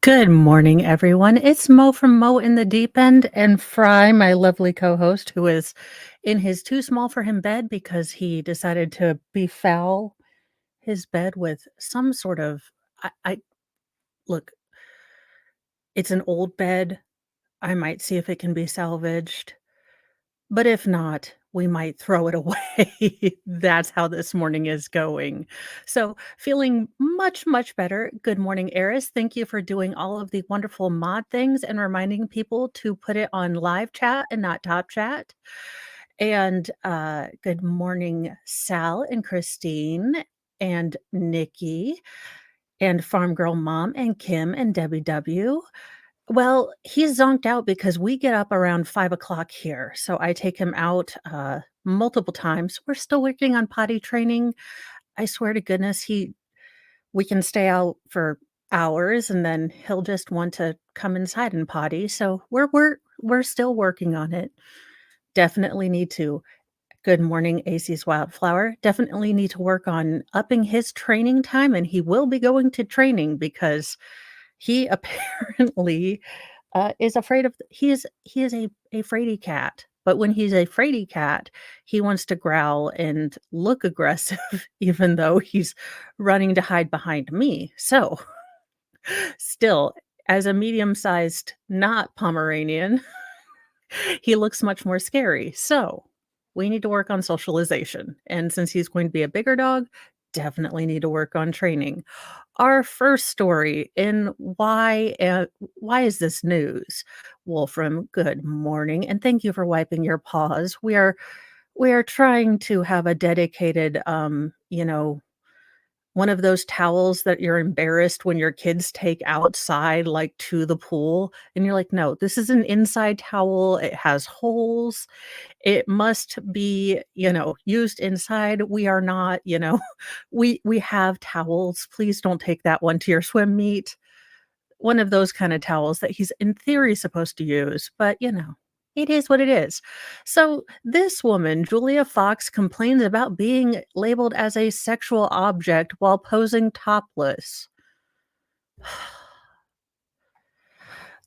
Good morning, everyone. It's Mo from Mo in the Deep End, and Fry, my lovely co-host, who is in his too small for him bed because he decided to befoul his bed with some sort of I look, it's an old bed. I might see if it can be salvaged. But if not, we might throw it away. That's how this morning is going. So, feeling much, much better. Good morning, Eris. Thank you for doing all of the wonderful mod things and reminding people to put it on live chat and not top chat. And good morning, Sal and Christine and Nikki and Farm Girl Mom and Kim and Debbie W. Well, he's zonked out because we get up around 5 o'clock here, so I take him out, multiple times. We're still working on potty training. I swear to goodness, he we can stay out for hours, and then he'll just want to come inside and potty, so we're still working on it. Definitely need to. Good morning, AC's Wildflower. Definitely need to work on upping his training time, and he will be going to training because he apparently is afraid of he is a fraidy cat, but when he's a fraidy cat, he wants to growl and look aggressive even though he's running to hide behind me. So, still, as a medium-sized not Pomeranian, he looks much more scary. So, we need to work on socialization, and since he's going to be a bigger dog, definitely need to work on training. Our first story in why is this news? Wolfram, good morning, and thank you for wiping your paws. We are trying to have a dedicated, one of those towels that you're embarrassed when your kids take outside, like, to the pool, and you're like, "No, this is an inside towel, it has holes, it must be, used inside. We are not, we have towels. Please don't take that one to your swim meet." One of those kind of towels that he's in theory supposed to use, but it is what it is. So this woman, Julia Fox, complains about being labeled as a sexual object while posing topless.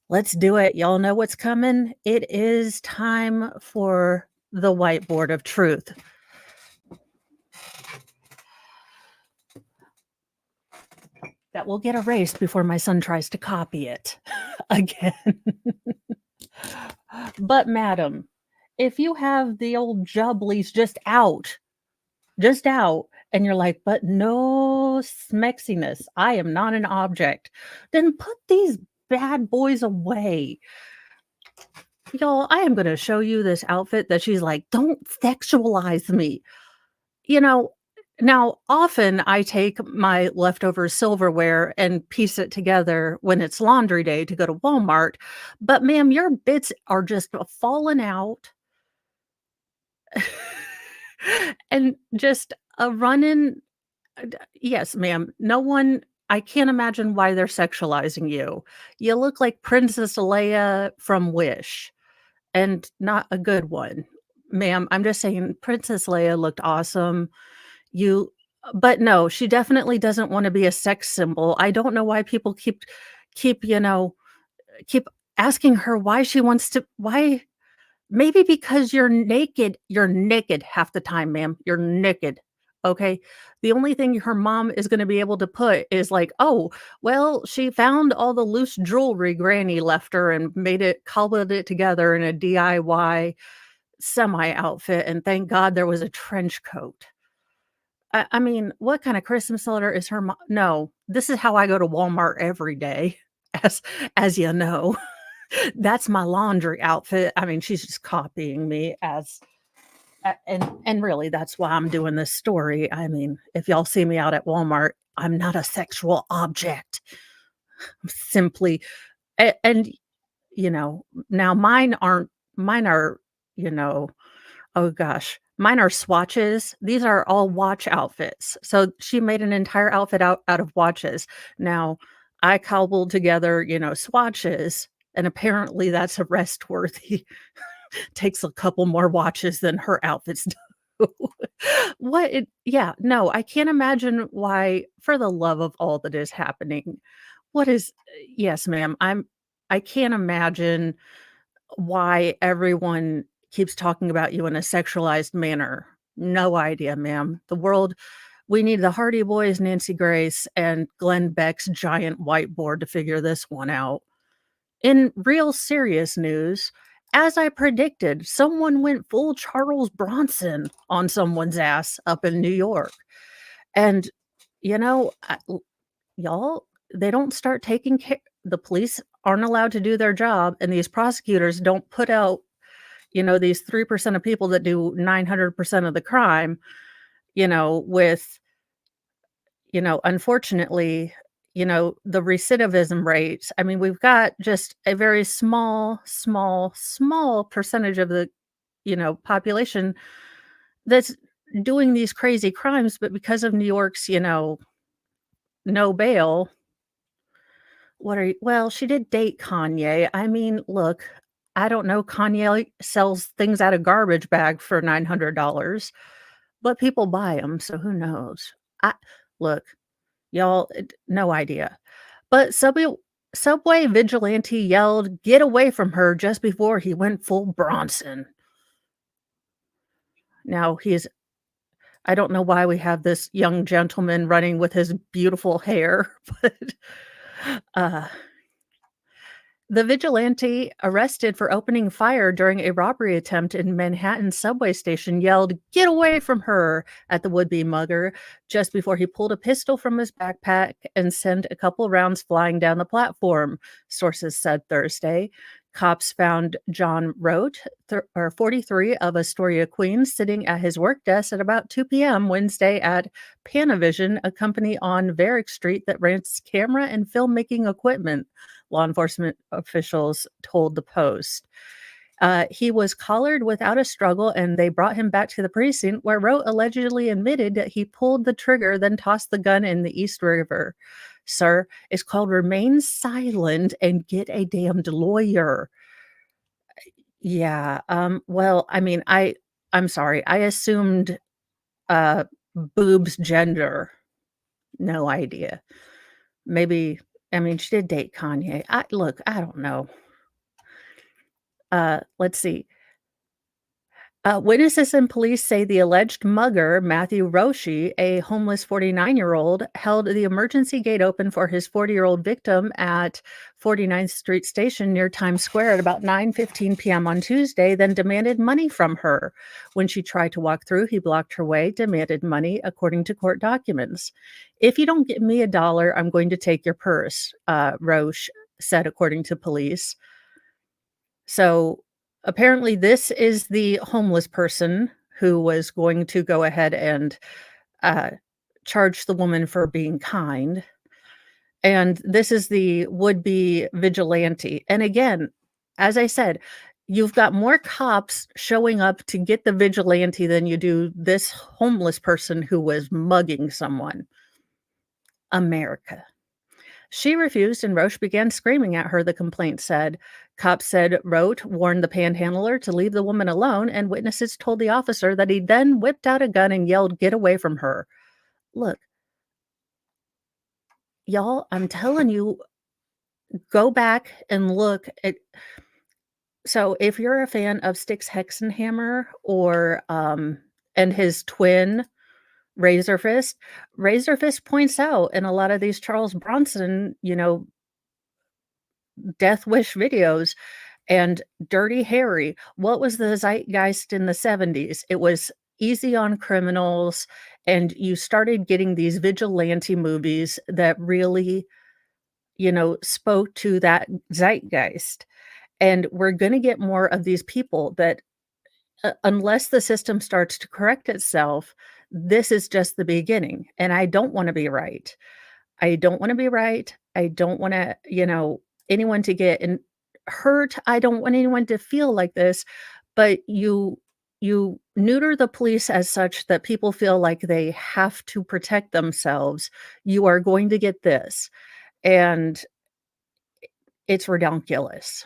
Let's do it. Y'all know what's coming. It is time for the whiteboard of truth. That will get erased before my son tries to copy it again. But madam, if you have the old jubblies just out, and you're like, "But no smexiness, I am not an object," then put these bad boys away. Y'all, I am gonna show you this outfit that she's like, "Don't sexualize me." You know, now often I take my leftover silverware and piece it together when it's laundry day to go to Walmart, but ma'am, your bits are just falling out and just a running yes, ma'am. No one I can't imagine why they're sexualizing you. You look like Princess Leia from Wish, and not a good one. Ma'am, I'm just saying Princess Leia looked awesome. You but no, she definitely doesn't wanna be a sex symbol. I don't know why people keep, keep asking her why she wants to why maybe because you're naked half the time, ma'am, you're naked, okay? The only thing her mom is gonna be able to put is like, "Oh, well, she found all the loose jewelry Granny left her and cobbled it together in a DIY semi outfit, and thank God there was a trench coat." I mean, what kind of Christmas sweater is her mo no, this is how I go to Walmart every day, as as you know. That's my laundry outfit. I mean, she's just copying me as and really that's why I'm doing this story. I mean, if y'all see me out at Walmart, I'm not a sexual object. I'm simply and now mine are, you know, oh gosh, mine are swatches. These are all watch outfits. So she made an entire outfit out of watches. Now, I cobbled together, swatches, and apparently that's arrest worthy. Takes a couple more watches than her outfits do. Yeah, no, I can't imagine why, for the love of all that is happening, What is Yes, ma'am. I can't imagine why everyone keeps talking about you in a sexualized manner. No idea, ma'am. We need the Hardy Boys, Nancy Grace, and Glenn Beck's giant whiteboard to figure this one out. In real serious news, as I predicted, someone went full Charles Bronson on someone's ass up in New York. And, you know, y'all, they don't start taking care. The police aren't allowed to do their job, and these prosecutors don't put out, these 3% of people that do 900% of the crime, with, unfortunately, the recidivism rates. I mean, we've got just a very small, small, small percentage of the, population that's doing these crazy crimes, but because of New York's, no bail. Well, she did date Kanye. I mean, look, I don't know, Kanye sells things out of garbage bag for $900, but people buy them, so who knows? I Look, y'all, no idea. But Subway vigilante yelled, "Get away from her," just before he went full Bronson. Now he's I don't know why we have this young gentleman running with his beautiful hair, but, uh the vigilante, arrested for opening fire during a robbery attempt in Manhattan subway station, yelled, "Get away from her," at the would-be mugger just before he pulled a pistol from his backpack and sent a couple rounds flying down the platform, sources said Thursday. Cops found John Rote, 43, of Astoria, Queens, sitting at his work desk at about 2 p.m. Wednesday at Panavision, a company on Varick Street that rents camera and filmmaking equipment, law enforcement officials told the Post. He was collared without a struggle, and they brought him back to the precinct where Rote allegedly admitted that he pulled the trigger, then tossed the gun in the East River. Sir, it's called remain silent and get a damned lawyer. Yeah, well, I mean, I'm sorry, I assumed, uh, boob's gender. No idea. Maybe I mean, she did date Kanye. I don't know. Let's see. Witnesses and police say the alleged mugger, Matthew Roshi, a homeless 49-year-old, held the emergency gate open for his 40-year-old victim at 49th Street Station near Times Square at about 9:15 p.m. on Tuesday, then demanded money from her. When she tried to walk through, he blocked her way, demanded money, according to court documents. "If you don't give me $1, I'm going to take your purse," Roche said, according to police. So, apparently this is the homeless person who was going to go ahead and, uh, charge the woman for being kind, and this is the would-be vigilante, and again, as I said, you've got more cops showing up to get the vigilante than you do this homeless person who was mugging someone. America. She refused and Roche began screaming at her, the complaint said. Cops said Rote warned the panhandler to leave the woman alone, and witnesses told the officer that he then whipped out a gun and yelled, "Get away from her." Look, y'all, I'm telling you, go back and look at. So, if you're a fan of Styx Hexenhammer or and his twin Razor Fist, Razor Fist points out in a lot of these Charles Bronson, Death Wish videos and Dirty Harry. What was the zeitgeist in the '70s? It was easy on criminals, and you started getting these vigilante movies that really, spoke to that zeitgeist. And we're gonna get more of these people that, unless the system starts to correct itself, this is just the beginning, and I don't wanna be right. I don't wanna be right. I don't wanna, anyone to get hurt. I don't want anyone to feel like this, but you neuter the police as such that people feel like they have to protect themselves. You are going to get this, and it's redonkulous.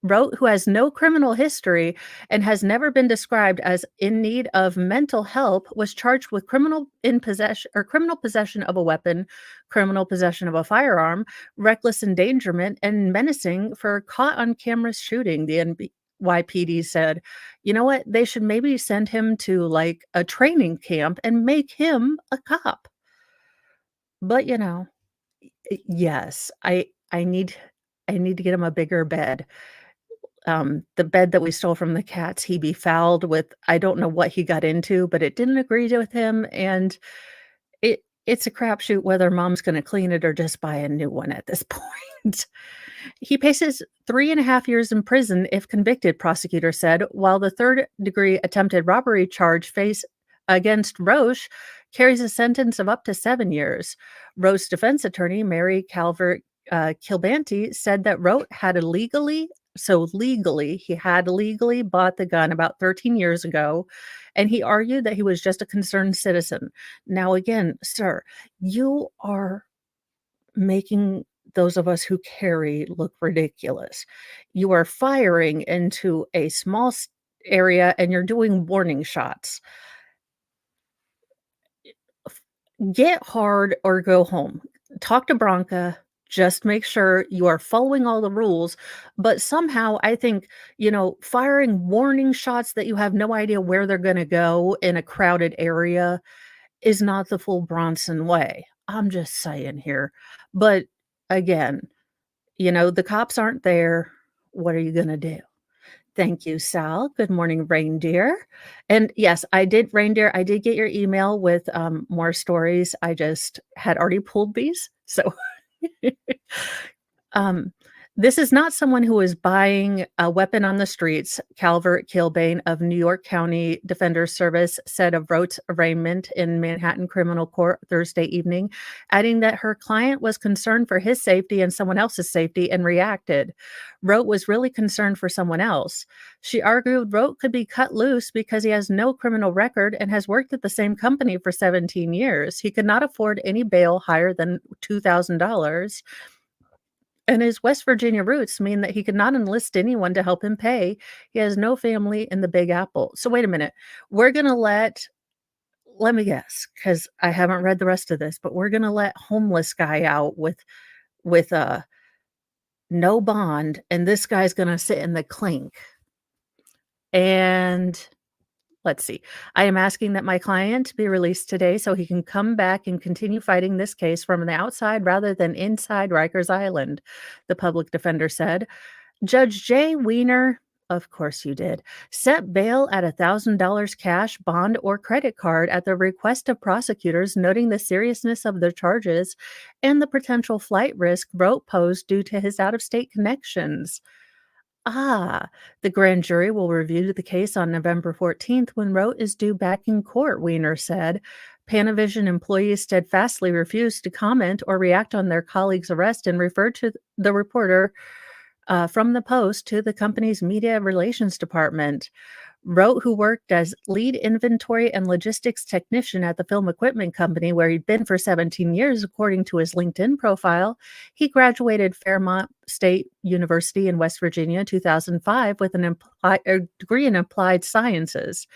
Roat, who has no criminal history and has never been described as in need of mental help, was charged with criminal possession of a weapon, criminal possession of a firearm, reckless endangerment, and menacing for caught on camera shooting. The NYPD said, you know what? They should maybe send him to like a training camp and make him a cop. But yes, I need to get him a bigger bed. The bed that we stole from the cats, he befouled with I don't know what he got into, but it didn't agree with him, and it's a crapshoot whether mom's gonna clean it or just buy a new one at this point. He faces 3.5 years in prison if convicted, prosecutor said, while the third-degree attempted robbery charge face against Roche carries a sentence of up to 7 years. Roche's defense attorney, Mary Calvert, Kilbanty, said that Roche had he had legally bought the gun about 13 years ago, and he argued that he was just a concerned citizen. Now again, sir, you are making those of us who carry look ridiculous. You are firing into a small area and you're doing warning shots. Get hard or go home. Talk to Bronca. Just make sure you are following all the rules. But somehow, I think, firing warning shots that you have no idea where they're going to go in a crowded area is not the full Bronson way. I'm just saying here. But again, the cops aren't there. What are you going to do? Thank you, Sal. Good morning, reindeer. And yes, I did reindeer. I did get your email with more stories. I just had already pulled these. So Um, this is not someone who is buying a weapon on the streets, Calvert Kilbane of New York County Defender Service said of Rote's arraignment in Manhattan Criminal Court Thursday evening, adding that her client was concerned for his safety and someone else's safety and reacted. Rote was really concerned for someone else. She argued Rote could be cut loose because he has no criminal record and has worked at the same company for 17 years. He could not afford any bail higher than $2,000. And his West Virginia roots mean that he could not enlist anyone to help him pay. He has no family in the Big Apple. So wait a minute. We're gonna let me guess, because I haven't read the rest of this, but we're gonna let homeless guy out with no bond, and this guy's gonna sit in the clink. And let's see. I am asking that my client be released today so he can come back and continue fighting this case from the outside rather than inside Rikers Island, the public defender said. Judge Jay Weiner, of course you did, set bail at $1,000 cash, bond, or credit card at the request of prosecutors, noting the seriousness of the charges and the potential flight risk Rote posed due to his out of state connections. The grand jury will review the case on November 14th when Rote is due back in court, Weiner said. Panavision employees steadfastly refused to comment or react on their colleague's arrest and referred to the reporter from the Post to the company's media relations department. Rote, who worked as lead inventory and logistics technician at the film equipment company where he'd been for 17 years, according to his LinkedIn profile, he graduated Fairmont State University in West Virginia in 2005 with a degree in applied sciences.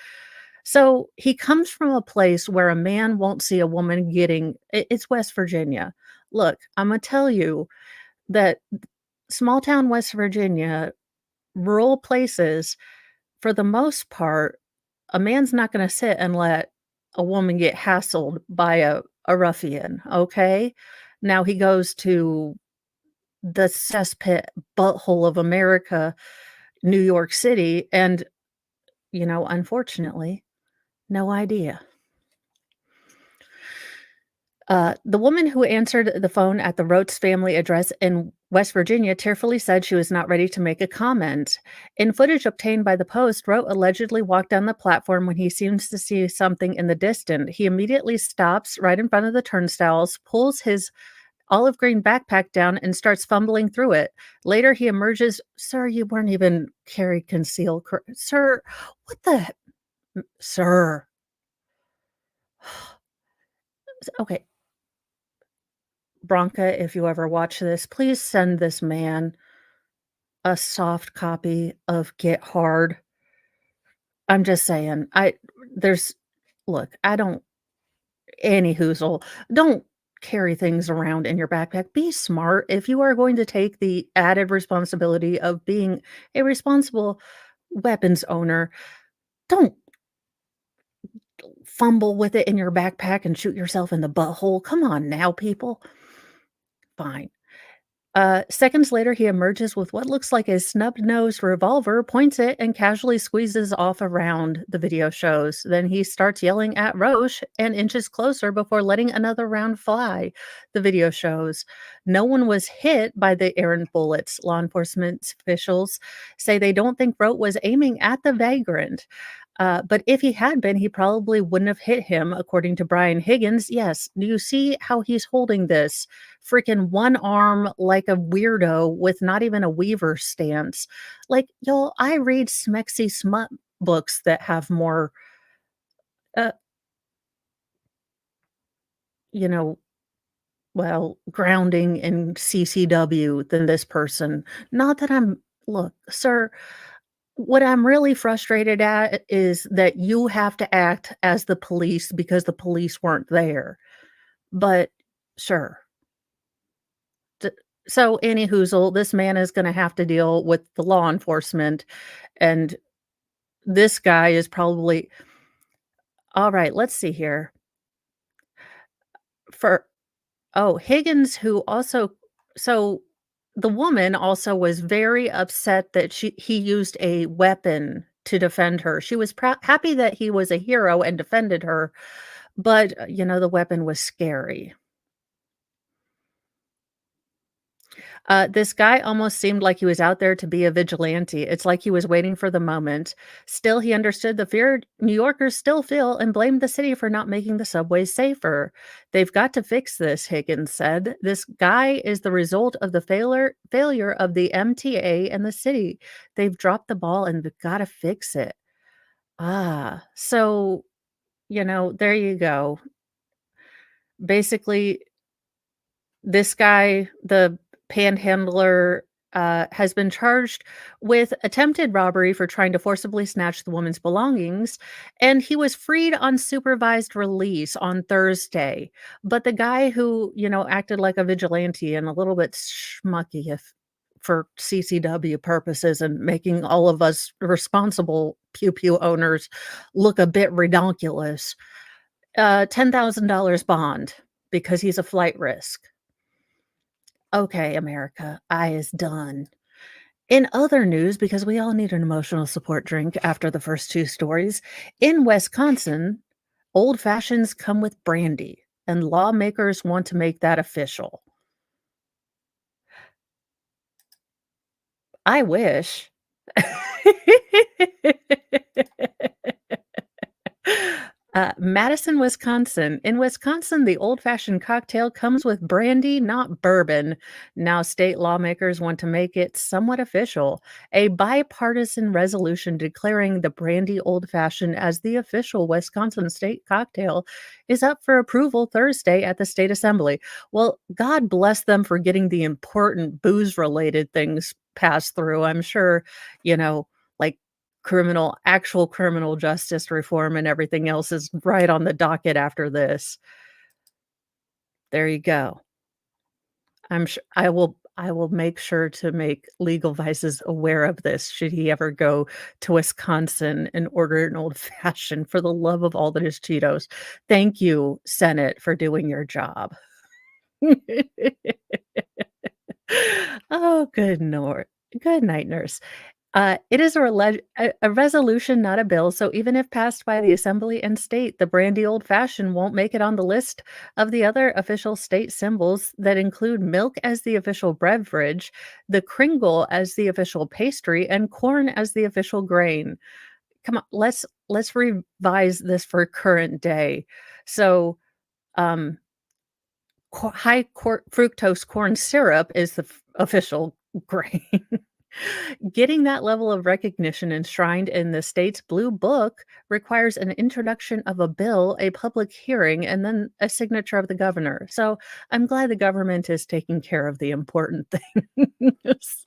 So he comes from a place where a man won't see a woman it's West Virginia. Look, I'm going to tell you that small town West Virginia, rural places, for the most part, a man's not gonna sit and let a woman get hassled by a ruffian, okay? Now he goes to the cesspit butthole of America, New York City, and, unfortunately, no idea. The woman who answered the phone at the Rhodes family address in West Virginia tearfully said she was not ready to make a comment. In footage obtained by the Post, Rote allegedly walked down the platform when he seems to see something in the distance. He immediately stops right in front of the turnstiles, pulls his olive green backpack down, and starts fumbling through it. Later, he emerges. Sir, you weren't even carried concealed. Sir, what the? Sir. Okay, Bronca, if you ever watch this, please send this man a soft copy of Get Hard. I'm just saying, there's look, I don't any whoozle, don't carry things around in your backpack. Be smart. If you are going to take the added responsibility of being a responsible weapons owner, don't fumble with it in your backpack and shoot yourself in the butthole. Come on now, people. Fine. Seconds later, he emerges with what looks like a snub-nosed revolver, points it, and casually squeezes off a round, the video shows. Then he starts yelling at Roche and inches closer before letting another round fly, the video shows. No one was hit by the errant bullets. Law enforcement officials say they don't think Roche was aiming at the vagrant. But if he had been, he probably wouldn't have hit him, according to Brian Higgins. Yes, do you see how he's holding this? Freaking one arm like a weirdo with not even a weaver stance. Like, y'all, I read smexy smut books that have more, uh, you know, well, grounding in CCW than this person. Not that I'm, look, sir, what I'm really frustrated at is that you have to act as the police because the police weren't there. But sure. D So, any whoozle, this man is gonna have to deal with the law enforcement, and this guy is probably alright, let's see here. For Higgins, who also so the woman also was very upset that he used a weapon to defend her. She was happy that he was a hero and defended her, but, the weapon was scary. This guy almost seemed like he was out there to be a vigilante. It's like he was waiting for the moment. Still, he understood the fear New Yorkers still feel and blamed the city for not making the subways safer. They've got to fix this, Higgins said. This guy is the result of the failure of the MTA and the city. They've dropped the ball and we've got to fix it. So, there you go. Basically, this guy, the panhandler, has been charged with attempted robbery for trying to forcibly snatch the woman's belongings, and he was freed on supervised release on Thursday. But the guy who, acted like a vigilante and a little bit schmucky if for CCW purposes and making all of us responsible pew pew owners look a bit redonkulous, $10,000 bond because he's a flight risk. Okay, America, I is done. In other news, because we all need an emotional support drink after the first two stories, in Wisconsin, old fashions come with brandy, and lawmakers want to make that official. I wish. Madison, Wisconsin. In Wisconsin, the old-fashioned cocktail comes with brandy, not bourbon. Now, state lawmakers want to make it somewhat official. A bipartisan resolution declaring the brandy old-fashioned as the official Wisconsin state cocktail is up for approval Thursday at the state assembly. Well, God bless them for getting the important booze-related things passed through. I'm sure, like actual criminal justice reform and everything else is right on the docket after this. There you go. I will make sure to make Legal Vices aware of this should he ever go to Wisconsin and order an old fashioned for the love of all that is Cheetos. Thank you, Senate, for doing your job. Oh, good night, nurse. It is a resolution, not a bill, so even if passed by the assembly and state, the brandy old fashioned won't make it on the list of the other official state symbols that include milk as the official beverage, the kringle as the official pastry, and corn as the official grain. Come on, let's revise this for current day. So, um, fructose corn syrup is the official grain. Getting that level of recognition enshrined in the state's blue book requires an introduction of a bill, a public hearing, and then a signature of the governor. So I'm glad the government is taking care of the important things.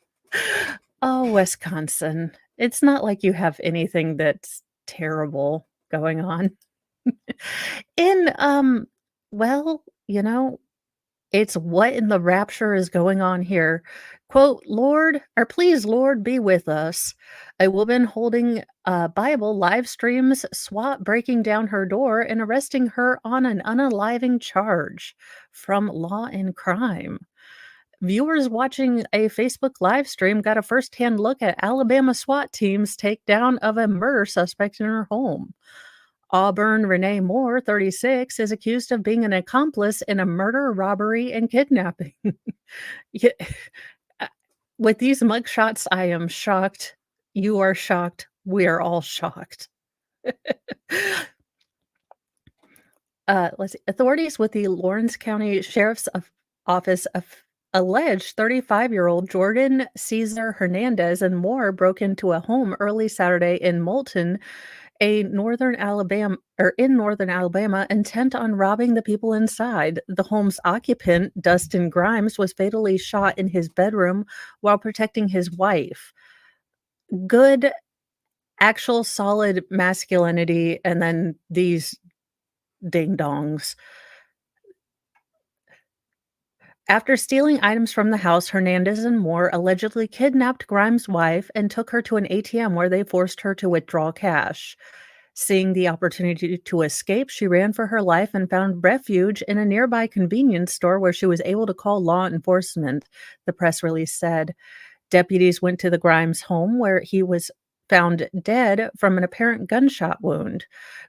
Oh, Wisconsin. It's not like you have anything that's terrible going on. In, well, it's what in the rapture is going on here. Quote, "Lord, or please, Lord, be with us." A woman holding a Bible live streams SWAT breaking down her door and arresting her on an unaliving charge from Law and Crime. Viewers watching a Facebook live stream got a firsthand look at Alabama SWAT team's takedown of a murder suspect in her home. Auburn Renee Moore, 36, is accused of being an accomplice in a murder, robbery, and kidnapping. Yeah, uh, with these mugshots, I am shocked. You are shocked. We are all shocked. Let's see. Authorities with the Lawrence County Office of alleged 35-year-old Jordan Cesar Hernandez and Moore broke into a home early Saturday in Moulton, northern Alabama, intent on robbing the people inside. The home's occupant, Dustin Grimes, was fatally shot in his bedroom while protecting his wife. Good, actual solid masculinity, and then these ding dongs. After stealing items from the house, Hernandez and Moore allegedly kidnapped Grimes' wife and took her to an ATM where they forced her to withdraw cash. Seeing the opportunity to escape, she ran for her life and found refuge in a nearby convenience store where she was able to call law enforcement, the press release said. Deputies went to the Grimes home where he was found dead from an apparent gunshot wound.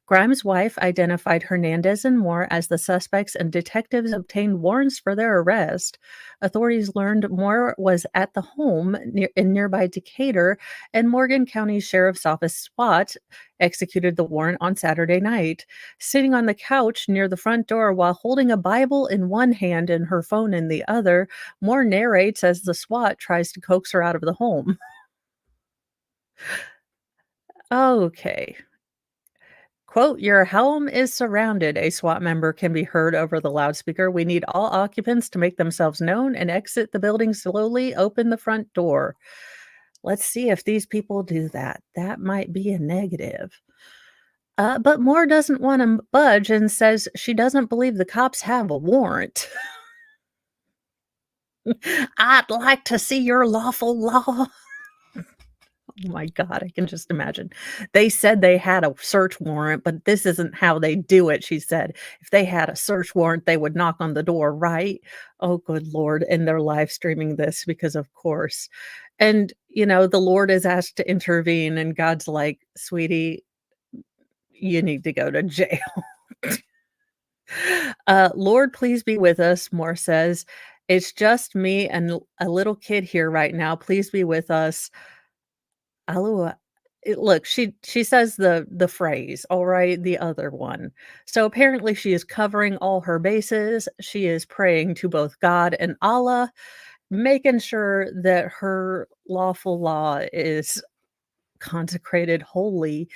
Grimes' wife identified Hernandez and Moore as the suspects, and detectives obtained warrants for their arrest. Authorities learned Moore was at the home in nearby Decatur, and Morgan County Sheriff's Office SWAT executed the warrant on Saturday night. Sitting on the couch near the front door while holding a Bible in one hand and her phone in the other, Moore narrates as the SWAT tries to coax her out of the home. Okay. Quote, "Your home is surrounded," a SWAT member can be heard over the loudspeaker. "We need all occupants to make themselves known and exit the building slowly. Open the front door." Let's see if these people do that. That might be a negative. But Moore doesn't want to budge and says she doesn't believe the cops have a warrant. "I'd like to see your lawful law." Oh my god, I can just imagine. "They said they had a search warrant, but this isn't how they do it," she said. "If they had a search warrant, they would knock on the door, right?" Oh, good lord, and they're live streaming this because of course. And, the Lord is asked to intervene, and God's like, "Sweetie, you need to go to jail." "Lord, please be with us," Moore says. "It's just me and a little kid here right now. Please be with us." Alua look, she says the phrase, alright, the other one. So apparently she is covering all her bases. She is praying to both God and Allah, making sure that her lawful law is consecrated wholly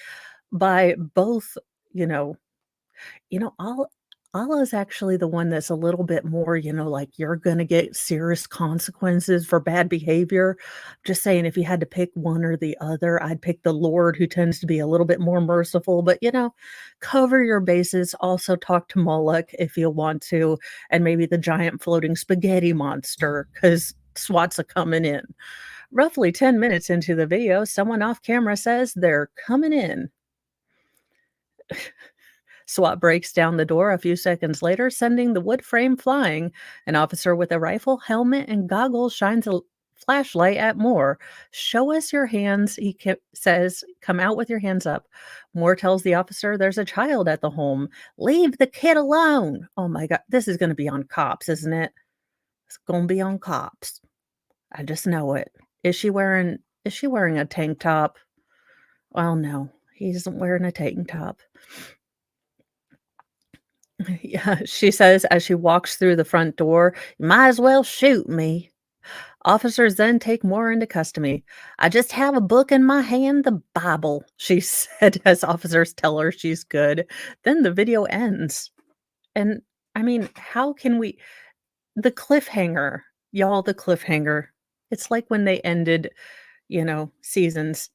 by both, you know Allah is actually the one that's a little bit more, like, you're gonna get serious consequences for bad behavior. Just saying if you had to pick one or the other, I'd pick the Lord who tends to be a little bit more merciful, but, cover your bases, also talk to Moloch if you want to, and maybe the giant floating spaghetti monster, because SWAT's are coming in. Roughly 10 minutes into the video, someone off camera says they're coming in. SWAT breaks down the door a few seconds later, sending the wood frame flying. An officer with a rifle, helmet, and goggles shines a flashlight at Moore. "Show us your hands," he says. "Come out with your hands up." Moore tells the officer there's a child at the home. "Leave the kid alone." Oh my God. This is going to be on cops, isn't it? It's going to be on cops. I just know it. Is she wearing a tank top? Well, no, he isn't wearing a tank top. Yeah, she says as she walks through the front door, "You might as well shoot me." Officers then take Moore into custody. "I just have a book in my hand, the Bible," she said as officers tell her she's good. Then the video ends. And I mean, how can we the cliffhanger, y'all, the cliffhanger. It's like when they ended, seasons.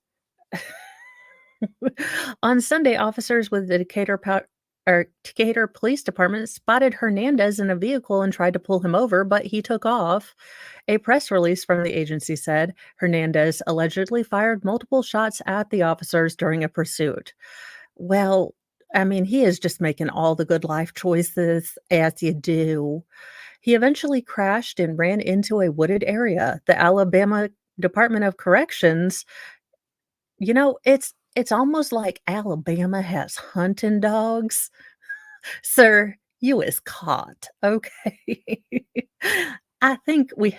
On Sunday, officers with the Decatur Police Department spotted Hernandez in a vehicle and tried to pull him over, but he took off. A press release from the agency said Hernandez allegedly fired multiple shots at the officers during a pursuit. Well, I mean, he is just making all the good life choices as you do. He eventually crashed and ran into a wooded area. The Alabama Department of Corrections, it's almost like Alabama has hunting dogs. Sir, you is caught, okay? I think we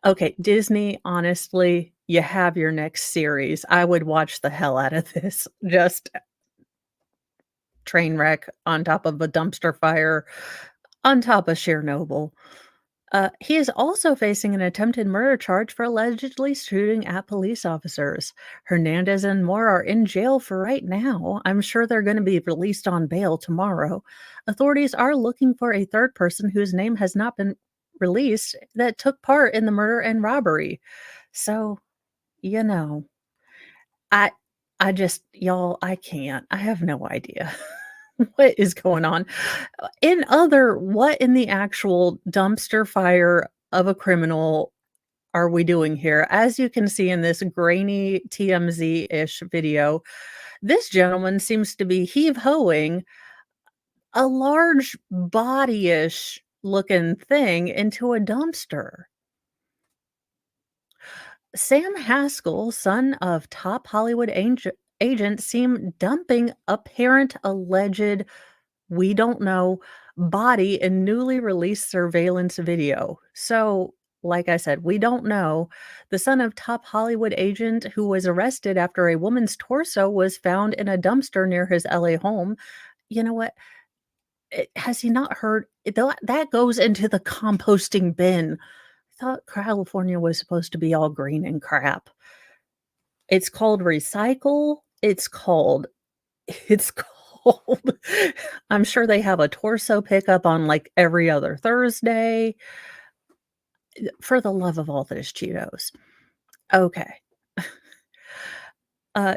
Okay, Disney, honestly, you have your next series. I would watch the hell out of this. Just train wreck on top of a dumpster fire, on top of Chernobyl. He is also facing an attempted murder charge for allegedly shooting at police officers. Hernandez and Moore are in jail for right now. I'm sure they're going to be released on bail tomorrow. Authorities are looking for a third person whose name has not been released that took part in the murder and robbery. So, you know, I I just y'all, I can't. I have no idea what is going on. What in the actual dumpster fire of a criminal are we doing here? As you can see in this grainy TMZ-ish video, this gentleman seems to be heave-hoeing a large body-ish looking thing into a dumpster. Sam Haskell, son of top Hollywood agent, seen dumping apparent alleged we don't know body in newly released surveillance video. So, like I said, we don't know. The son of top Hollywood agent who was arrested after a woman's torso was found in a dumpster near his LA home. You know what? Has he not heard? That goes into the composting bin. I thought California was supposed to be all green and crap. It's called recycle. It's called I'm sure they have a torso pickup on, like, every other Thursday. For the love of all that is Cheetos. Okay. Uh,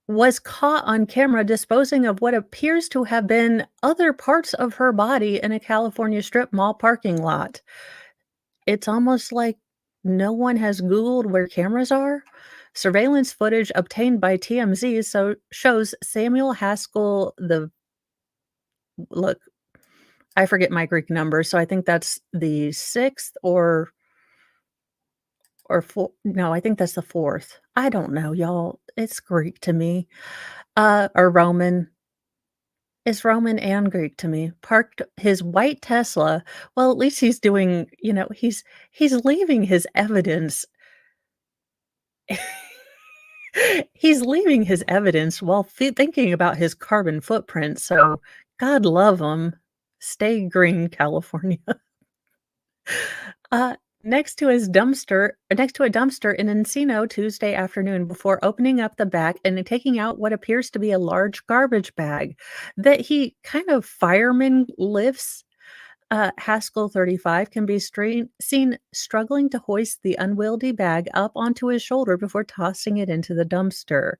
was caught on camera disposing of what appears to have been other parts of her body in a California strip mall parking lot. It's almost like no one has Googled where cameras are. Surveillance footage obtained by TMZ shows Samuel Haskell the look, I forget my Greek numbers, so I think that's the 6th or 4 no, I think that's the 4th. I don't know, y'all. It's Greek to me, or Roman. It's Roman and Greek to me. Parked his white Tesla. Well, at least he's doing, he's leaving his evidence. He's leaving his evidence while thinking about his carbon footprint, so God love him. Stay green, California. Uh, next to a dumpster in Encino Tuesday afternoon before opening up the back and taking out what appears to be a large garbage bag that he kind of fireman lifts. Haskell, 35, can be seen struggling to hoist the unwieldy bag up onto his shoulder before tossing it into the dumpster.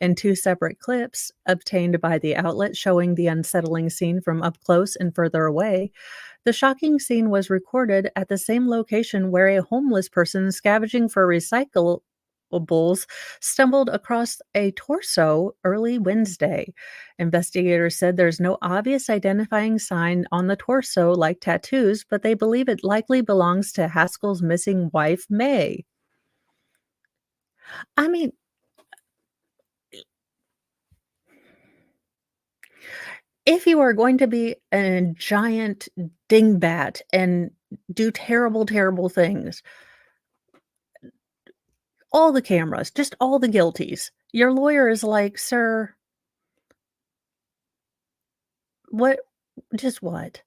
In two separate clips obtained by the outlet showing the unsettling scene from up close and further away, the shocking scene was recorded at the same location where a homeless person scavenging for recyclables stumbled across a torso early Wednesday. Investigators said there's no obvious identifying sign on the torso like tattoos, but they believe it likely belongs to Haskell's missing wife, May. I mean, if you are going to be a giant dingbat and do terrible, terrible things, all the cameras, just all the guilties. Your lawyer is like, "Sir, what just what?"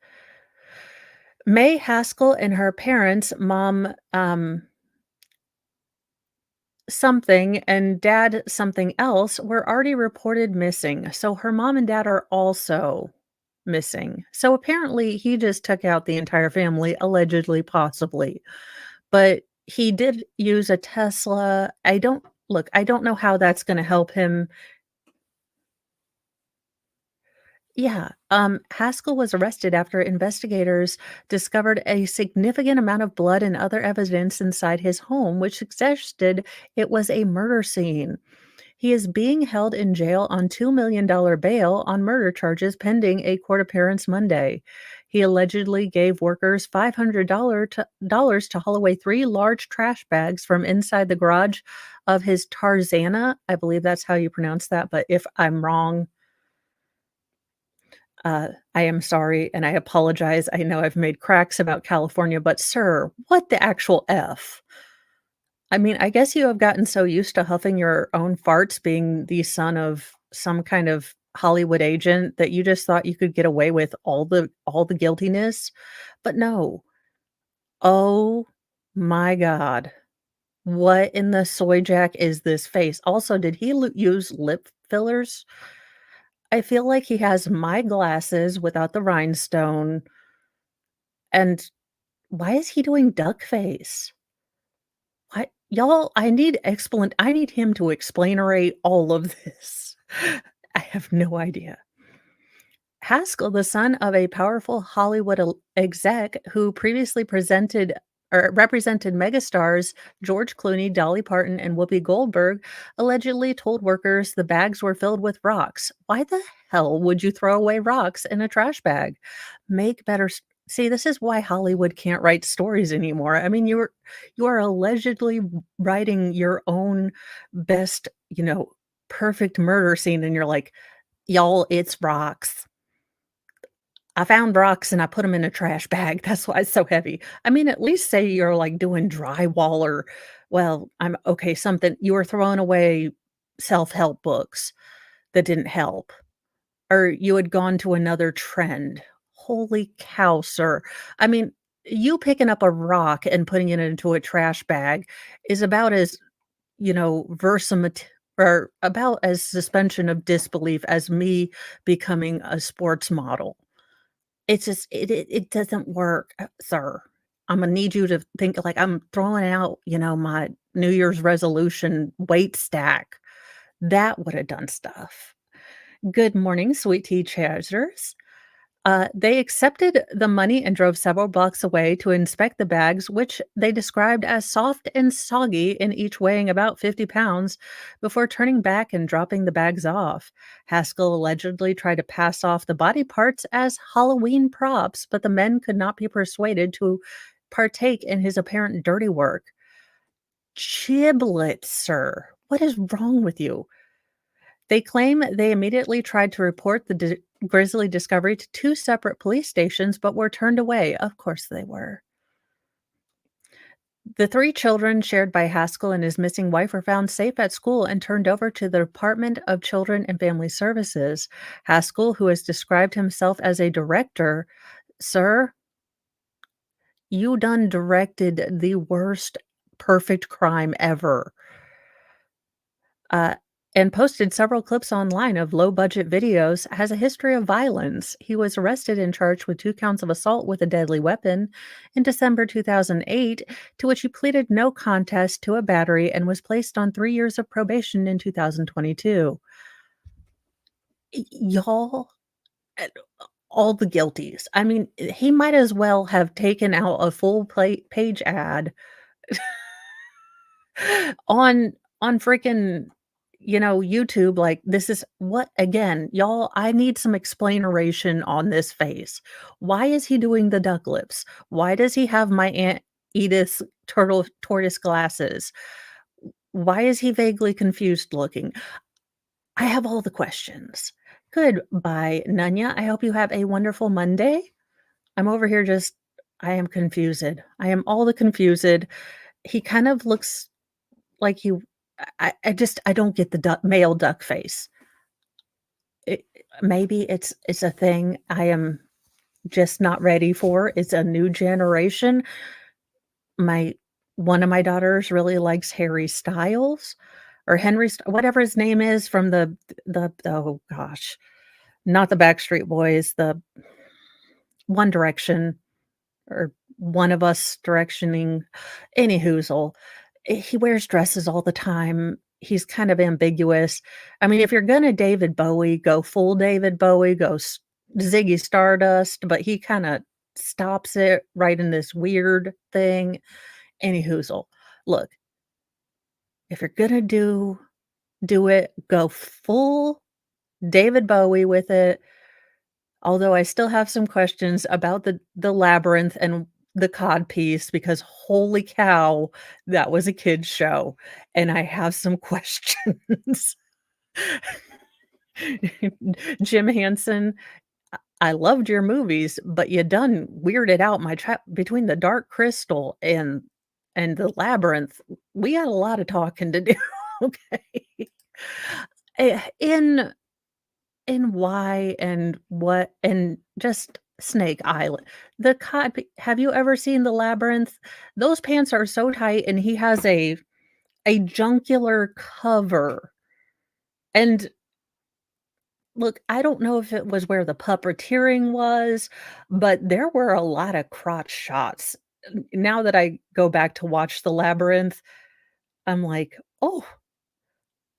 May Haskell and her parents, mom, something and dad something else, were already reported missing, so her mom and dad are also missing. So apparently he just took out the entire family, allegedly, possibly. but he did use a Tesla. I don't know how that's gonna help him. Yeah, Haskell was arrested after investigators discovered a significant amount of blood and other evidence inside his home, which suggested it was a murder scene. He is being held in jail on $2 million bail on murder charges pending a court appearance Monday. He allegedly gave workers $500 to haul away three large trash bags from inside the garage of his Tarzana. I believe that's how you pronounce that, but if I'm wrong, I am sorry and I apologize. I know I've made cracks about California, but sir, what the actual F? I mean, I guess you have gotten so used to huffing your own farts being the son of some kind of Hollywood agent that you just thought you could get away with all the guiltiness. But no. Oh my god. What in the soy jack is this face? Also, did he use lip fillers? I feel like he has my glasses without the rhinestone. And why is he doing duck face? I need him to explaineriate all of this. I have no idea. Haskell, the son of a powerful Hollywood exec who previously presented or represented megastars George Clooney, Dolly Parton, and Whoopi Goldberg, allegedly told workers the bags were filled with rocks. Why the hell would you throw away rocks in a trash bag? Make better. See, this is why Hollywood can't write stories anymore. I mean, you are allegedly writing your own best, perfect murder scene, and you're like, y'all, it's rocks. I found rocks and I put them in a trash bag. That's why it's so heavy. I mean, at least say you're, like, doing drywall or well, I'm okay, something you were throwing away self-help books that didn't help, or you had gone to another trend. Holy cow, sir. I mean, you picking up a rock and putting it into a trash bag is about as, versamit or about as suspension of disbelief as me becoming a sports model. It's just it doesn't work, sir. Imma need you to think like I'm throwing out, my New Year's resolution weight stack. That would have done stuff. Good morning, sweet tea chasers. They accepted the money and drove several blocks away to inspect the bags, which they described as soft and soggy, in each weighing about 50 pounds, before turning back and dropping the bags off. Haskell allegedly tried to pass off the body parts as Halloween props, but the men could not be persuaded to partake in his apparent dirty work. Giblets, sir. What is wrong with you? They claim they immediately tried to report the grisly discovery to two separate police stations, but were turned away. Of course they were. The three children shared by Haskell and his missing wife were found safe at school and turned over to the Department of Children and Family Services. Haskell, who has described himself as a director, sir, you done directed the worst perfect crime ever. Uh, and posted several clips online of low budget videos, has a history of violence. He was arrested and charged with 2 counts of assault with a deadly weapon in December 2008, to which he pleaded no contest to a battery and was placed on 3 years of probation in 2022. Y'all, uh, all the guilties. I mean, he might as well have taken out a full page ad on freaking, YouTube, like, this is what again, y'all, I need some explanation on this face. Why is he doing the duck lips? Why does he have my Aunt Edith's turtle tortoise glasses? Why is he vaguely confused looking? I have all the questions. Goodbye, Nunya. I hope you have a wonderful Monday. I'm over here just I am confused. I am all the confused. He kind of looks like you I don't get the male duck face. It maybe it's a thing I am just not ready for. It's a new generation. My One of my daughters really likes Harry Styles or whatever his name is from oh gosh, not the Backstreet Boys, the One Direction or one of us directioning any whoozle. He wears dresses all the time. He's kind of ambiguous. I mean, if you're gonna David Bowie, go full David Bowie, go Ziggy Stardust, but he kinda stops it right in this weird thing. Any whoozle. Look, if you're gonna do it, go full David Bowie with it. Although I still have some questions about the labyrinth and the cod piece because holy cow, that was a kids show, and I have some questions. Jim Henson, I loved your movies, but you done weirded out my child between The Dark Crystal and The Labyrinth, we had a lot of talking to do, okay? In why and what and just Snake Island. The cod p Have you ever seen The Labyrinth? Those pants are so tight, and he has a jungular cover, and look, I don't know if it was where the puppeteering was, but there were a lot of crotch shots. Now that I go back to watch The Labyrinth, I'm like, "Oh,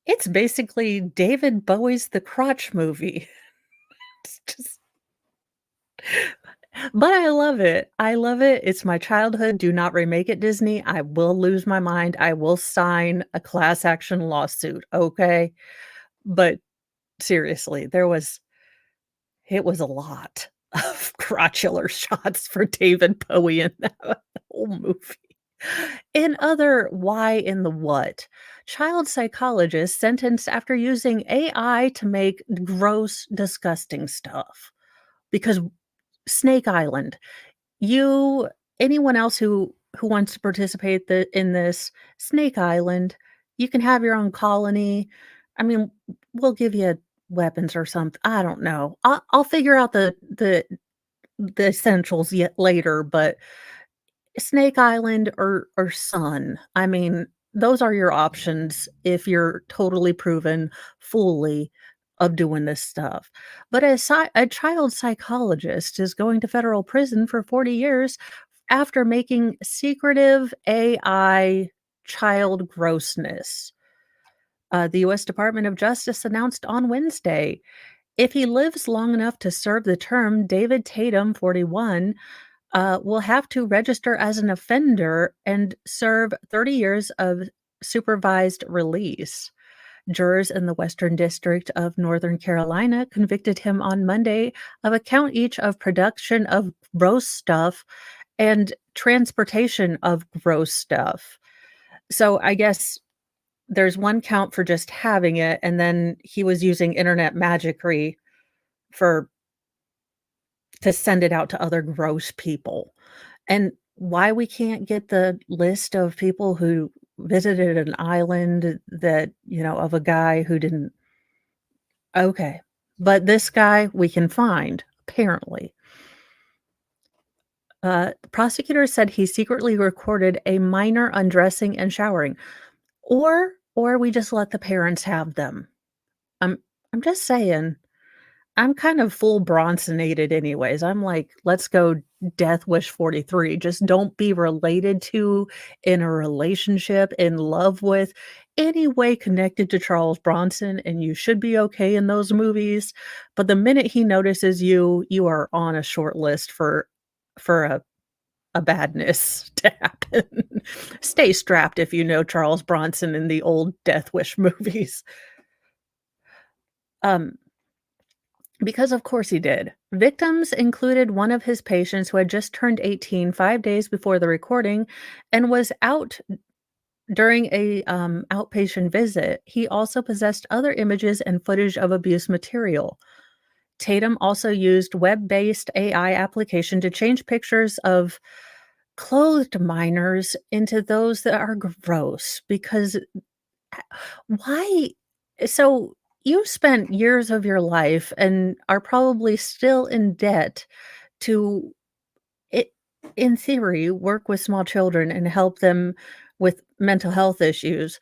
it's basically David Bowie's The Crotch Movie." It's just but I love it. I love it. It's my childhood. Do not remake it, Disney. I will lose my mind. I will sign a class action lawsuit, okay? But seriously, it was a lot of crotchular shots for David Bowie in that whole movie. In other why in the what, child psychologist sentenced after using AI to make gross, disgusting stuff. Because Snake Island, you anyone else who wants to participate in this, Snake Island, you can have your own colony. I mean, we'll give you weapons or something. I don't know. I'll figure out the essentials yet later, but Snake Island or Sun. I mean, those are your options if you're totally proven fully of doing this stuff. But a child psychologist is going to federal prison for 40 years after making secretive AI child grossness. The U.S. Department of Justice announced on Wednesday if he lives long enough to serve the term, David Tatum, 41, will have to register as an offender and serve 30 years of supervised release. Jurors in the Western District of Northern Carolina convicted him on Monday of a count each of production of gross stuff and transportation of gross stuff. So I guess there's one count for just having it, and then he was using internet magicry for to send it out to other gross people. And why we can't get the list of people who visited an island that, of a guy who didn't okay. But this guy we can find, apparently. Prosecutors said he secretly recorded a minor undressing and showering, or we just let the parents have them. I'm I'm just saying. I'm kind of full Bronsonated anyways. I'm like, "Let's go Death Wish 43." Just don't be related to, in a relationship, in love with, any way connected to Charles Bronson, and you should be okay in those movies, but the minute he notices you, you are on a short list for a badness to happen. Stay strapped if you know Charles Bronson in the old Death Wish movies. Um Because of course he did. Victims included one of his patients who had just turned 18 5 days before the recording and was out during a outpatient visit. He also possessed other images and footage of abuse material. Tatum also used web-based AI application to change pictures of clothed minors into those that are gross because why so you spent years of your life and are probably still in debt to it in theory, work with small children and help them with mental health issues,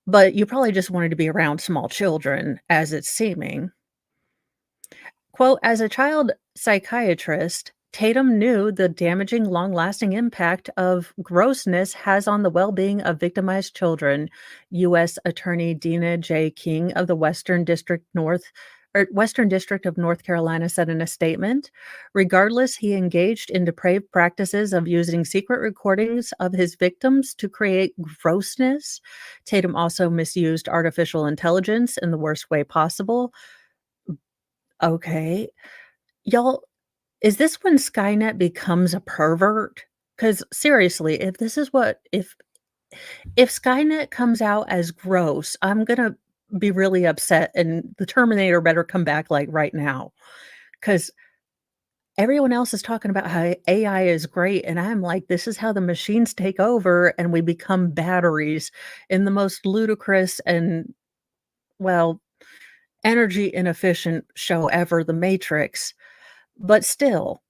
but you probably just wanted to be around small children as it's seeming. Quote, "As a child psychiatrist, Tatum knew the damaging, long lasting impact of grossness has on the well being of victimized children. U.S. Attorney Dina J. King of the Western District of North Carolina said in a statement. Regardless, he engaged in depraved practices of using secret recordings of his victims to create grossness. Tatum also misused artificial intelligence in the worst way possible. Okay. Y'all, is this when Skynet becomes a pervert? Because seriously, if Skynet comes out as gross, I'm gonna be really upset, and the Terminator better come back, like, right now. Because everyone else is talking about how AI is great, and I'm like, "This is how the machines take over, and we become batteries," in the most ludicrous and, well, energy inefficient show ever, The Matrix. But still,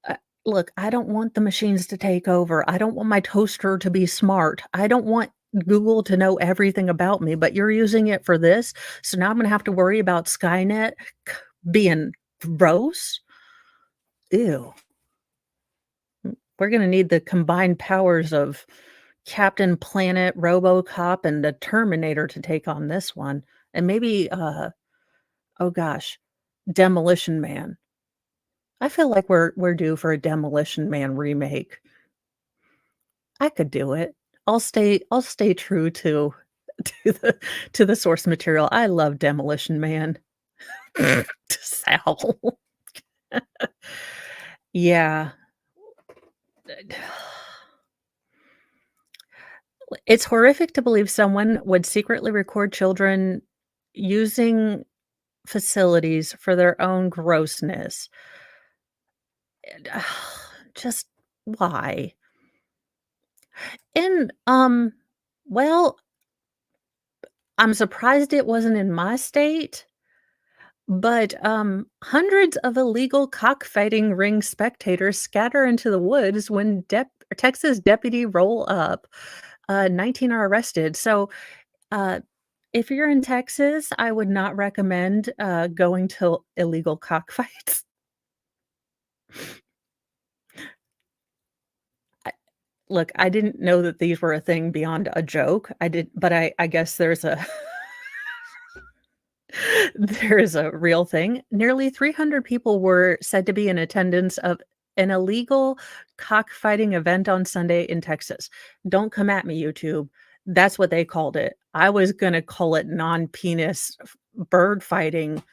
Uh, look, I don't want the machines to take over. I don't want my toaster to be smart. I don't want Google to know everything about me, but you're using it for this. So now I'm going to have to worry about Skynet being gross. Ew. We're going to need the combined powers of Captain Planet, RoboCop, and the Terminator to take on this one. And maybe, oh gosh, Demolition Man. I feel like we're due for a Demolition Man remake. I could do it. I'll stay true to to the source material. I love Demolition Man. Sal. Yeah. It's horrific to believe someone would secretly record children using facilities for their own grossness. And, just why? And, well, I'm surprised it wasn't in my state. But, hundreds of illegal cockfighting ring spectators scatter into the woods when Texas deputy roll up. 19 are arrested. So, uh, if you're in Texas, I would not recommend, going to illegal cockfights. I look, I didn't know that these were a thing beyond a joke. But I guess there's a there is a real thing. Nearly 300 people were said to be in attendance of an illegal cockfighting event on Sunday in Texas. Don't come at me, YouTube. That's what they called it. I was gonna call it non-penis bird fighting.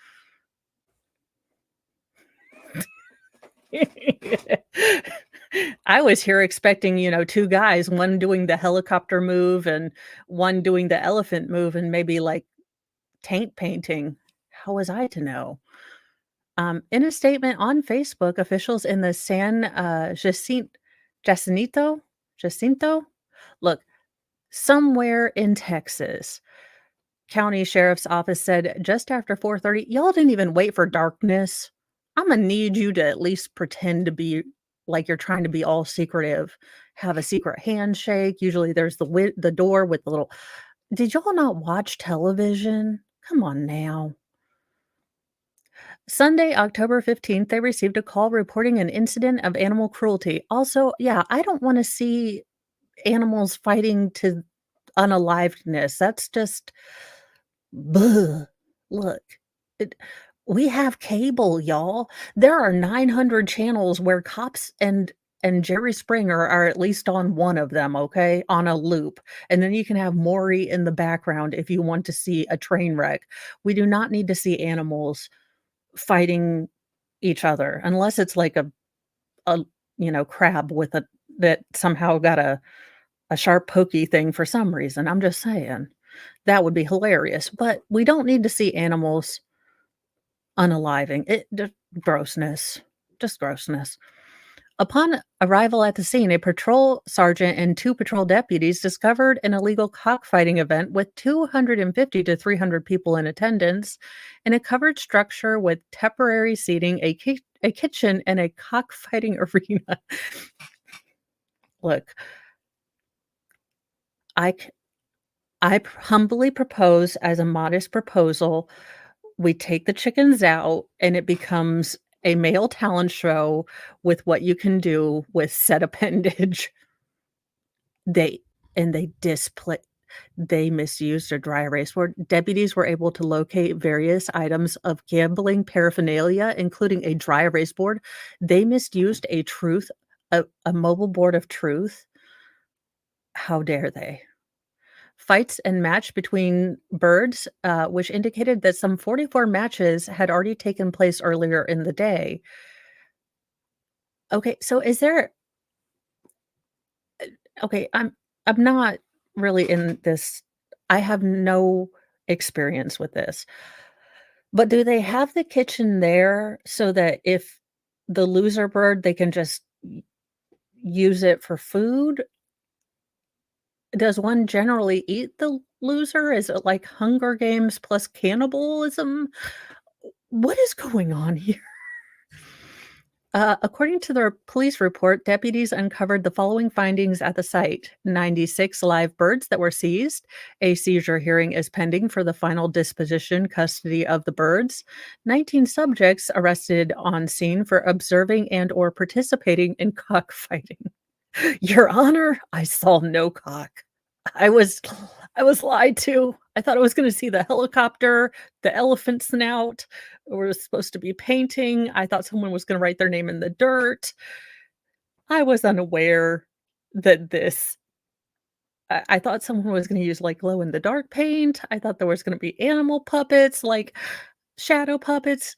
I was here expecting, 2 guys, one doing the helicopter move and one doing the elephant move and maybe, like, taint painting. How was I to know? In a statement on Facebook, officials in the San Jacinto, Jacinto, look, somewhere in Texas, county sheriff's office said just after 4:30, y'all didn't even wait for darkness. I'm gonna need you to at least pretend to be like you're trying to be all secretive. Have a secret handshake. Usually, there's the door with the little. Did y'all not watch television? Come on now. Sunday, October 15th, they received a call reporting an incident of animal cruelty. Also, yeah, I don't want to see animals fighting to unalivedness. That's just bleh. Look, it, we have cable, y'all. There are 900 channels where cops and Jerry Springer are at least on one of them, okay? On a loop. And then you can have Maury in the background if you want to see a train wreck. We do not need to see animals fighting each other, unless it's like a, crab with a that somehow got a sharp pokey thing for some reason. I'm just saying. That would be hilarious, but we don't need to see animals unaliving. It just grossness. Just grossness. Upon arrival at the scene, a patrol sergeant and 2 patrol deputies discovered an illegal cockfighting event with 250 to 300 people in attendance in a covered structure with temporary seating, a kitchen, and a cockfighting arena. Look, I c humbly propose as a modest proposal, we take the chickens out and it becomes a male talent show with what you can do with said appendage. They and they misused a dry erase board. Deputies were able to locate various items of gambling paraphernalia, including a dry erase board. They misused a mobile board of truth. How dare they? Fights and match between birds, which indicated that some 44 matches had already taken place earlier in the day. Okay, so is there okay, I'm not really in this. I have no experience with this. But do they have the kitchen there so that if the loser bird, they can just use it for food? Does one generally eat the loser? Is it like Hunger Games plus cannibalism? What is going on here? According to the police report, deputies uncovered the following findings at the site: 96 live birds that were seized. A seizure hearing is pending for the final disposition custody of the birds. 19 subjects arrested on scene for observing and or participating in cockfighting. Your Honor, I saw no cock. I was I was lied to. I thought I was gonna see the helicopter, the elephant snout. We're supposed to be painting. I thought someone was gonna write their name in the dirt. I was unaware that I thought someone was gonna use, like, glow in the dark paint. I thought there was gonna be animal puppets, like shadow puppets.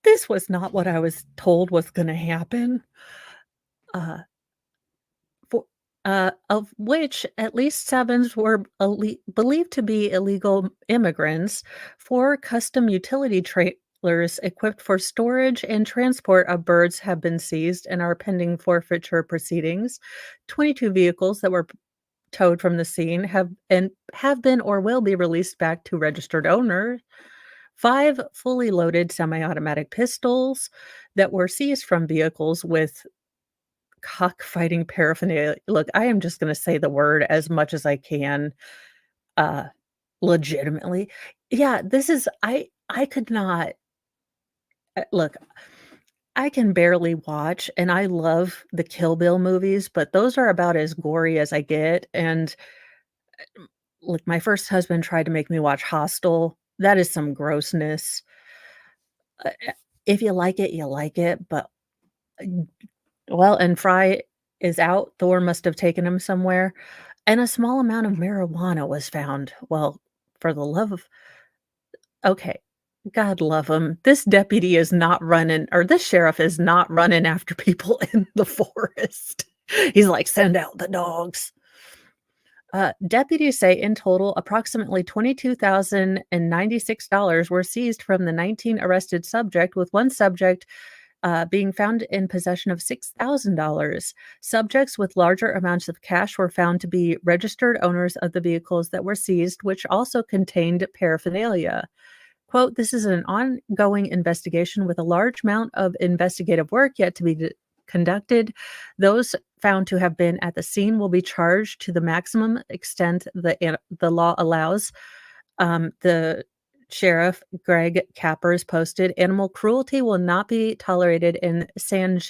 This was not what I was told was gonna happen. Uh For of which at least 7 were believed to be illegal immigrants. 4 custom utility trailers equipped for storage and transport of birds have been seized and are pending forfeiture proceedings. 22 vehicles that were towed from the scene have been or will be released back to registered owners. 5 fully loaded semi-automatic pistols that were seized from vehicles with cockfighting paraphernalia. Look, I am just gonna say the word as much as I can, uh, legitimately. Yeah, this is I could not look, I can barely watch, and I love the Kill Bill movies, but those are about as gory as I get, and, look, my first husband tried to make me watch Hostel. That is some grossness. If you like it, you like it, but, well, and Fry is out. Thor must have taken him somewhere, and a small amount of marijuana was found. Well, for the love of okay, God love him. This deputy is not running or this sheriff is not running after people in the forest. He's like, "Send out the dogs." Deputies say in total, approximately $22,096 were seized from the 19 arrested subject, with one subject being found in possession of $6,000. Subjects with larger amounts of cash were found to be registered owners of the vehicles that were seized, which also contained paraphernalia. Quote, this is an ongoing investigation with a large amount of investigative work yet to be conducted. Those found to have been at the scene will be charged to the maximum extent the law allows. The sheriff, Greg Cappers, posted, "Animal cruelty will not be tolerated in San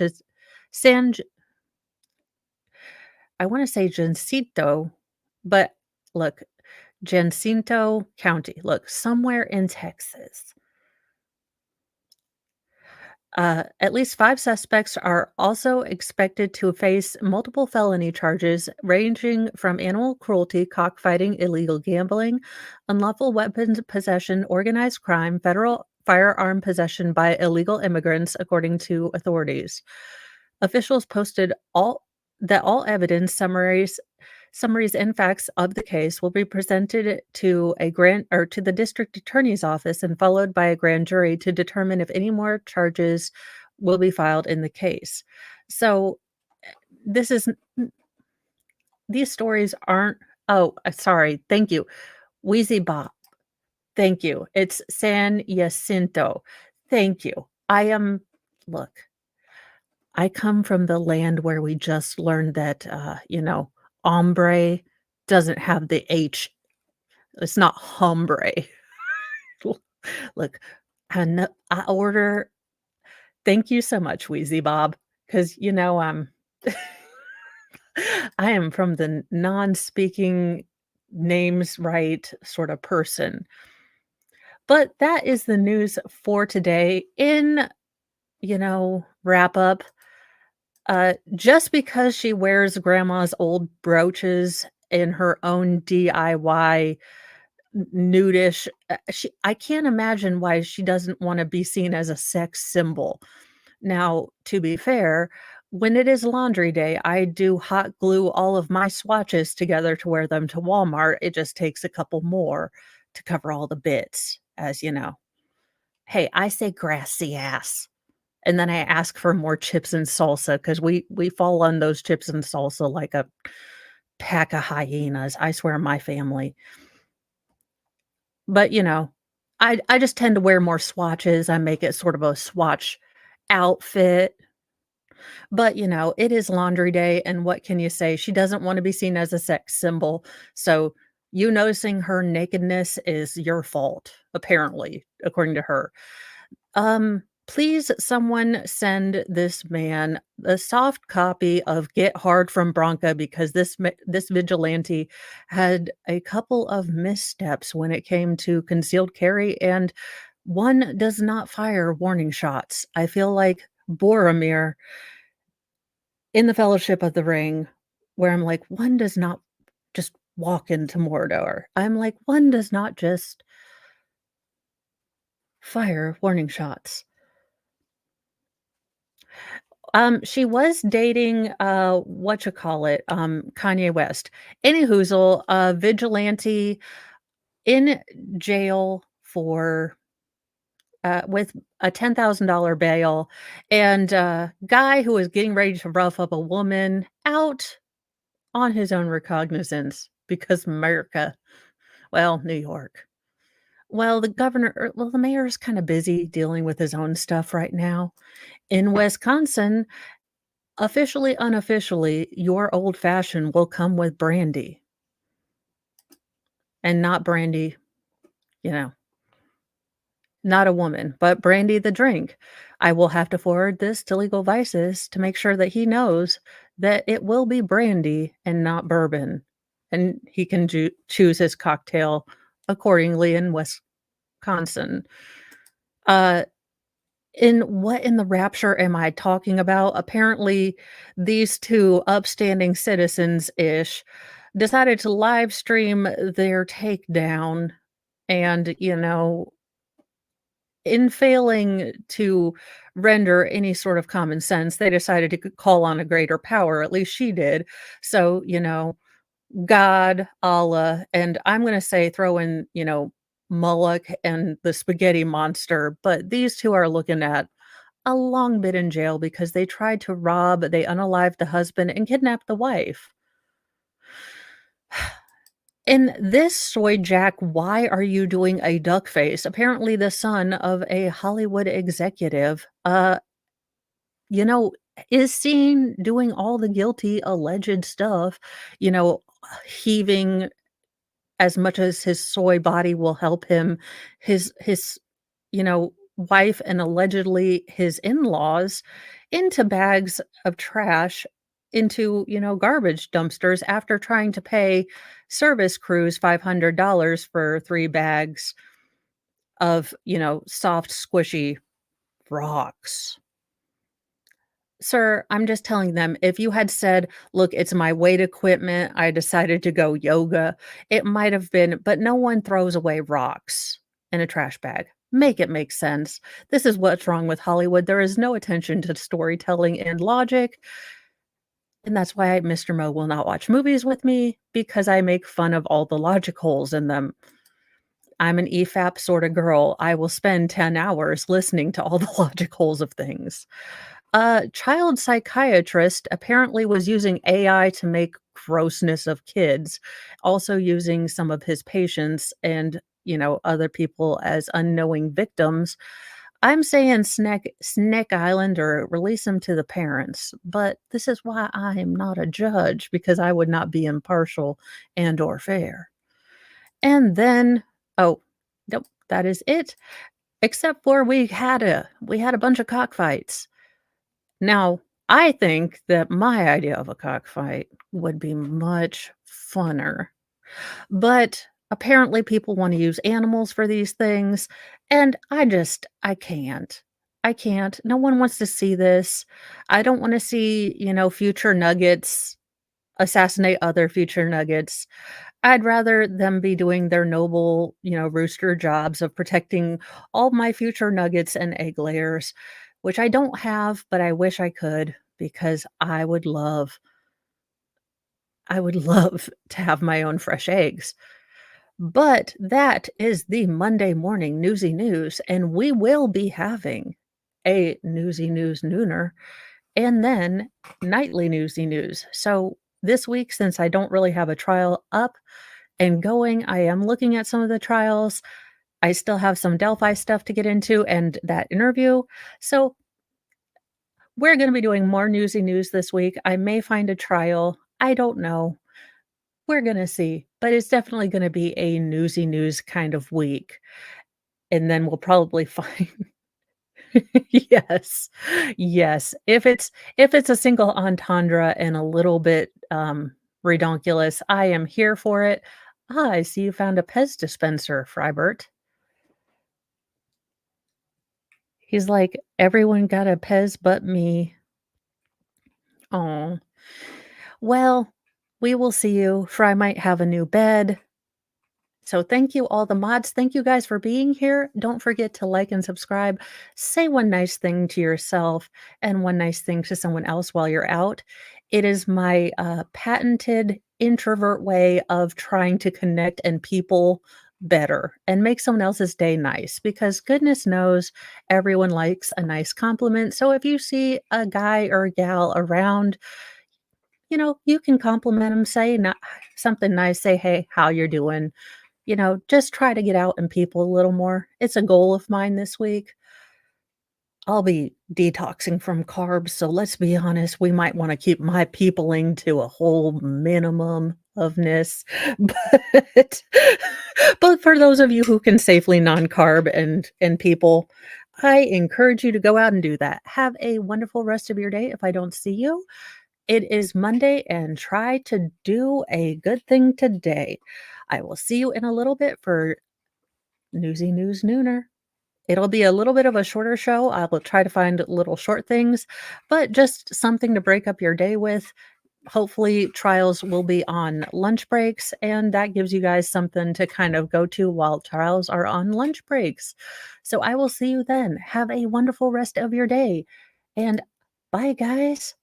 I wanna say Jacinto, but look, Jacinto County, look, somewhere in Texas." At least 5 suspects are also expected to face multiple felony charges ranging from animal cruelty, cockfighting, illegal gambling, unlawful weapons possession, organized crime, federal firearm possession by illegal immigrants, according to authorities. Officials posted all evidence summaries and facts of the case will be presented to a grand or to the district attorney's office and followed by a grand jury to determine if any more charges will be filed in the case. So this is these stories aren't oh, sorry. Thank you. Wheezy Bop. Thank you. It's San Jacinto. Thank you. Look, I come from the land where we just learned that, hombre doesn't have the H. It's not hombre. Look, I order Thank you so much, Wheezy Bob, 'cause, I am from the non-speaking names right sort of person. But that is the news for today. Wrap up, just because she wears grandma's old brooches in her own DIY nudish, I can't imagine why she doesn't wanna be seen as a sex symbol. Now, to be fair, when it is laundry day, I do hot glue all of my swatches together to wear them to Walmart. It just takes a couple more to cover all the bits, as you know. Hey, I say grassy ass, and then I ask for more chips and salsa because we fall on those chips and salsa like a pack of hyenas, I swear, my family. But, I just tend to wear more swatches. I make it sort of a swatch outfit. But, it is laundry day, and what can you say? She doesn't wanna be seen as a sex symbol, so you noticing her nakedness is your fault, apparently, according to her. Please someone send this man a soft copy of Get Hard from Bronca because this vigilante had a couple of missteps when it came to concealed carry, and one does not fire warning shots. I feel like Boromir in the Fellowship of the Ring, where I'm like, one does not just walk into Mordor. I'm like, one does not just fire warning shots. She was dating, whatchamacallit, Kanye West. Anyhoozle, a vigilante in jail for, with a $10,000 bail, and a guy who was getting ready to rough up a woman out on his own recognizance because America, well, New York. Well, the mayor's kinda busy dealing with his own stuff right now. In Wisconsin, officially, unofficially, your old fashioned will come with brandy, and not brandy, you know, not a woman, but brandy the drink. I will have to forward this to Legal Vices to make sure that he knows that it will be brandy and not bourbon, and he can choose his cocktail accordingly in Wisconsin. Uh, in the rapture am I talking about? Apparently, these 2 upstanding citizens-ish decided to live stream their takedown and, in failing to render any sort of common sense, they decided to call on a greater power, at least she did. So, God, Allah, and I'm gonna say throw in, Moloch and the spaghetti monster, but these 2 are looking at a long bit in jail because they unalived the husband and kidnapped the wife. In this soy jack, why are you doing a duck face? Apparently the son of a Hollywood executive, you know, is seen doing all the guilty alleged stuff, you know, heaving as much as his soy body will help him, his wife and allegedly his in-laws into bags of trash, into, garbage dumpsters after trying to pay service crews $500 for 3 bags of, soft, squishy rocks. Sir, I'm just telling them, if you had said, "Look, it's my weight equipment, I decided to go yoga," it might have been, but no one throws away rocks in a trash bag. Make it make sense. This is what's wrong with Hollywood. There is no attention to storytelling and logic, and that's why Mr. Mo will not watch movies with me because I make fun of all the logic holes in them. I'm an EFAP sorta girl. I will spend 10 hours listening to all the logic holes of things. A child psychiatrist apparently was using AI to make grossness of kids, also using some of his patients and, other people as unknowing victims. I'm saying Snake Island or release them to the parents, but this is why I am not a judge because I would not be impartial and or fair. And then, oh, nope, that is it. except for we had a bunch of cockfights. Now, I think that my idea of a cockfight would be much funner, but apparently people wanna use animals for these things, and I can't. I can't. No one wants to see this. I don't wanna see, future nuggets assassinate other future nuggets. I'd rather them be doing their noble, rooster jobs of protecting all my future nuggets and egg layers, which I don't have, but I wish I could because I would love to have my own fresh eggs. But that is the Monday morning newsy news, and we will be having a newsy news nooner and then nightly newsy news. So this week, since I don't really have a trial up and going, I am looking at some of the trials. I still have some Delphi stuff to get into and that interview. So we're going to be doing more newsy news this week. I may find a trial. I don't know. We're going to see, but it's definitely going to be a newsy news kind of week. And then we'll probably find yes. Yes. If it's a single entendre and a little bit, redonkulous, I am here for it. "Ah, I see you found a Pez dispenser, Frybert." He's like, "Everyone got a Pez but me." Oh, well, we will see you. Fry might have a new bed. So thank you, all the mods. Thank you guys for being here. Don't forget to like and subscribe. Say one nice thing to yourself and one nice thing to someone else while you're out. It is my patented introvert way of trying to connect and people better and make someone else's day nice because goodness knows everyone likes a nice compliment. So if you see a guy or a gal around, you can compliment them, say something nice, say, hey, how you're doing, just try to get out and people a little more. It's a goal of mine this week. I'll be detoxing from carbs, so let's be honest, we might wanna keep my peopling to a whole minimum ofness, but but for those of you who can safely non-carb and people, I encourage you to go out and do that. Have a wonderful rest of your day if I don't see you. It is Monday, and try to do a good thing today. I will see you in a little bit for Newsy News Nooner. It'll be a little bit of a shorter show. I will try to find little short things, but just something to break up your day with. Hopefully, trials will be on lunch breaks, and that gives you guys something to kind of go to while trials are on lunch breaks. So I will see you then. Have a wonderful rest of your day, and bye, guys.